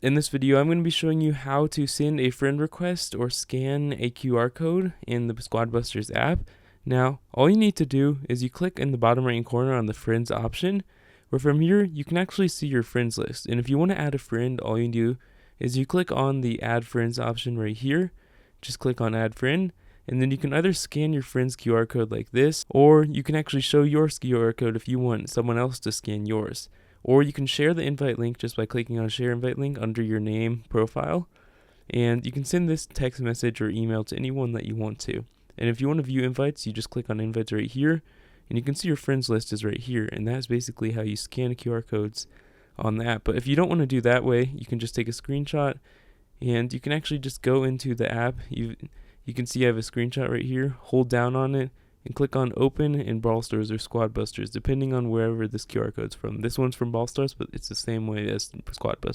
In this video, I'm going to be showing you how to send a friend request or scan a QR code in the Squadbusters app. Now, all you need to do is you click in the bottom right corner on the friends option, where from here you can actually see your friends list. And if you want to add a friend, all you do is you click on the add friends option right here. Just click on add friend, and then you can either scan your friend's QR code like this, or you can actually show your QR code if you want someone else to scan yours. Or you can share the invite link just by clicking on share invite link under your name profile. And you can send this text message or email to anyone that you want to. And if you want to view invites, you just click on invites right here. And you can see your friends list is right here. And that's basically how you scan QR codes on the app. But if you don't want to do that way, you can just take a screenshot. And you can actually just go into the app. You can see I have a screenshot right here. Hold down on it and click on open in Brawl Stars or Squadbusters, depending on wherever this QR code's from. This one's from Brawl Stars, but it's the same way as Squadbusters.